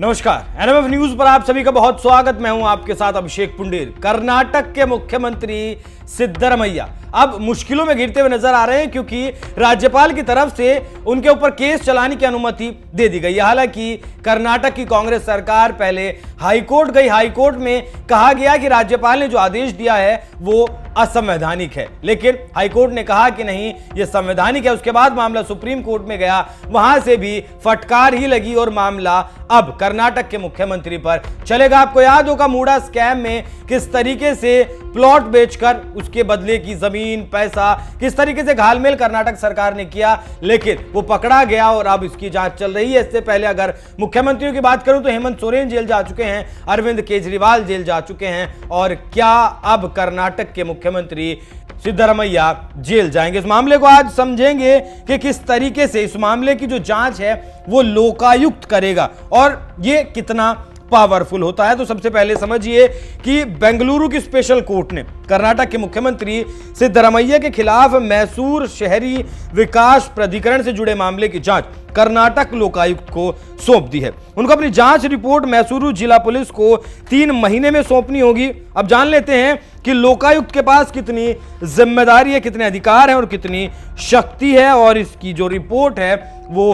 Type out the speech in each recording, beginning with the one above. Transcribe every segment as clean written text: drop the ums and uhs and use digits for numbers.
नमस्कार, NMF news पर आप सभी का बहुत स्वागत। मैं हूं आपके साथ अभिषेक पुंडेर। कर्नाटक के मुख्यमंत्री सिद्धरमैया अब मुश्किलों में घिरते हुए नजर आ रहे हैं, क्योंकि राज्यपाल की तरफ से उनके ऊपर केस चलाने की अनुमति दे दी गई है। हालांकि कर्नाटक की कांग्रेस सरकार पहले हाईकोर्ट गई। हाईकोर्ट में कहा गया कि राज्यपाल ने जो आदेश दिया है वो असंवैधानिक है, लेकिन हाईकोर्ट ने कहा कि नहीं, ये संवैधानिक है। उसके बाद मामला सुप्रीम कोर्ट में गया, वहां से भी फटकार ही लगी और मामला अब कर्नाटक के मुख्यमंत्री पर चलेगा। आपको याद होगा मूडा स्कैम में किस तरीके से प्लॉट बेचकर उसके बदले की जमीन, पैसा किस तरीके से घालमेल कर्नाटक सरकार ने किया, लेकिन वो पकड़ा गया और अब इसकी जांच चल रही है। इससे पहले अगर मुख्यमंत्रियों की बात करूं तो हेमंत सोरेन जेल जा चुके हैं, अरविंद केजरीवाल जेल जा चुके हैं, और क्या अब कर्नाटक के मुख्यमंत्री सिद्धरमैया जेल जाएंगे? इस मामले को आज समझेंगे कि किस तरीके से इस मामले की जो जांच है वो लोकायुक्त करेगा और ये कितना पावरफुल होता है। तो सबसे पहले समझिए कि बेंगलुरु की स्पेशल कोर्ट ने कर्नाटक के मुख्यमंत्री सिद्धरमैया के खिलाफ मैसूर शहरी विकास प्राधिकरण से जुड़े मामले की जांच कर्नाटक लोकायुक्त को सौंप दी है। उनको अपनी जांच रिपोर्ट मैसूरू जिला पुलिस को 3 महीने में सौंपनी होगी। अब जान लेते हैं कि लोकायुक्त के पास कितनी जिम्मेदारी है, कितने अधिकार हैं और कितनी शक्ति है, और इसकी जो रिपोर्ट है वो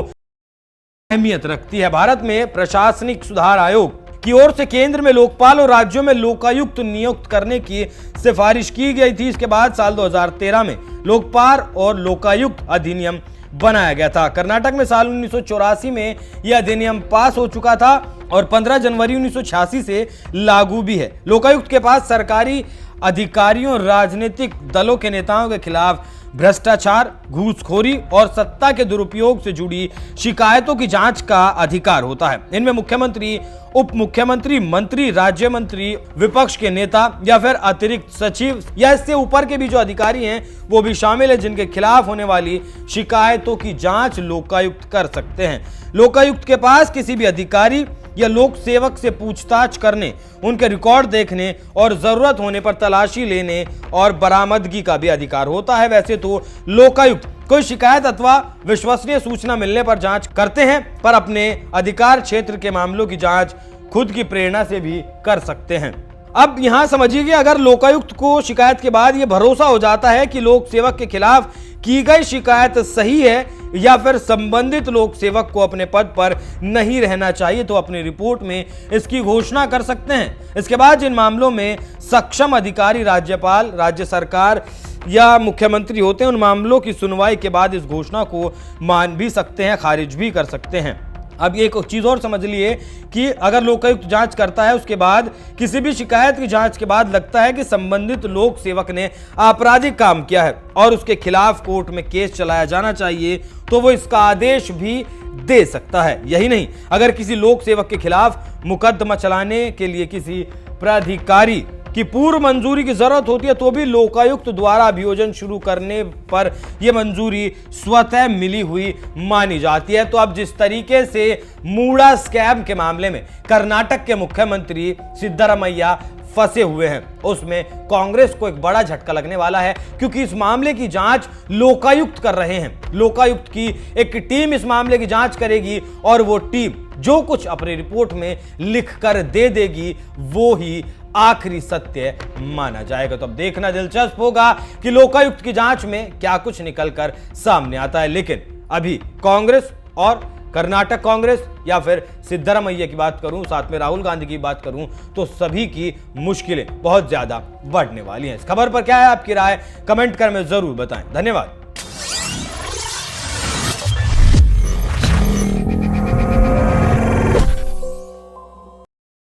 अहमियत रखती है। भारत में प्रशासनिक सुधार आयोग की ओर से केंद्र में लोकपाल और राज्यों में लोकायुक्त नियुक्त करने की सिफारिश की गई थी। इसके बाद साल 2013 में लोकपाल और लोकायुक्त अधिनियम बनाया गया था। कर्नाटक में साल 1984 में यह अधिनियम पास हो चुका था और 15 जनवरी 1986 से लागू भी है। लोकायुक्त के पास सरकारी अधिकारियों, राजनीतिक दलों के नेताओं के खिलाफ भ्रष्टाचार, घूसखोरी और सत्ता के दुरुपयोग से जुड़ी शिकायतों की जांच का अधिकार होता है। इनमें मुख्यमंत्री, उप मुख्यमंत्री, मंत्री, राज्य मंत्री, विपक्ष के नेता या फिर अतिरिक्त सचिव या इससे ऊपर के भी जो अधिकारी हैं वो भी शामिल है, जिनके खिलाफ होने वाली शिकायतों की जांच लोकायुक्त कर सकते हैं। लोकायुक्त के पास किसी भी अधिकारी या लोक सेवक से पूछताछ करने, उनके रिकॉर्ड देखने और जरूरत होने पर तलाशी लेने और बरामदगी का भी अधिकार होता है। वैसे तो लोकायुक्त कोई शिकायत अथवा विश्वसनीय सूचना मिलने पर जांच करते हैं, पर अपने अधिकार क्षेत्र के मामलों की जांच खुद की प्रेरणा से भी कर सकते हैं। अब यहां समझिए कि अगर लोकायुक्त को शिकायत के बाद यह भरोसा हो जाता है कि लोक सेवक के खिलाफ की गई शिकायत सही है या फिर संबंधित लोक सेवक को अपने पद पर नहीं रहना चाहिए, तो अपनी रिपोर्ट में इसकी घोषणा कर सकते हैं। इसके बाद जिन मामलों में सक्षम अधिकारी राज्यपाल, राज्य सरकार या मुख्यमंत्री होते हैं, उन मामलों की सुनवाई के बाद इस घोषणा को मान भी सकते हैं, खारिज भी कर सकते हैं। अब एक चीज और समझ लिए कि अगर लोकायुक्त जांच करता है, उसके बाद किसी भी शिकायत की जांच के बाद लगता है कि संबंधित लोक सेवक ने आपराधिक काम किया है और उसके खिलाफ कोर्ट में केस चलाया जाना चाहिए, तो वो इसका आदेश भी दे सकता है। यही नहीं, अगर किसी लोक सेवक के खिलाफ मुकदमा चलाने के लिए किसी प्राधिकारी की पूर्व मंजूरी की जरूरत होती है, तो भी लोकायुक्त द्वारा अभियोजन शुरू करने पर यह मंजूरी स्वतः मिली हुई मानी जाती है। तो अब जिस तरीके से मूडा स्कैम के मामले में कर्नाटक के मुख्यमंत्री सिद्धरमैया फंसे हुए हैं, उसमें कांग्रेस को एक बड़ा झटका लगने वाला है, क्योंकि इस मामले की जांच लोकायुक्त कर रहे हैं। लोकायुक्त की एक टीम इस मामले की जांच करेगी और वो टीम जो कुछ अपनी रिपोर्ट में लिख कर दे देगी वो ही आखिरी सत्य माना जाएगा। तो अब देखना दिलचस्प होगा कि लोकायुक्त की जांच में क्या कुछ निकलकर सामने आता है। लेकिन अभी कांग्रेस और कर्नाटक कांग्रेस या फिर सिद्धरमैया की बात करूं, साथ में राहुल गांधी की बात करूं, तो सभी की मुश्किलें बहुत ज्यादा बढ़ने वाली हैं। इस खबर पर क्या है आपकी राय, कमेंट कर में जरूर बताएं। धन्यवाद।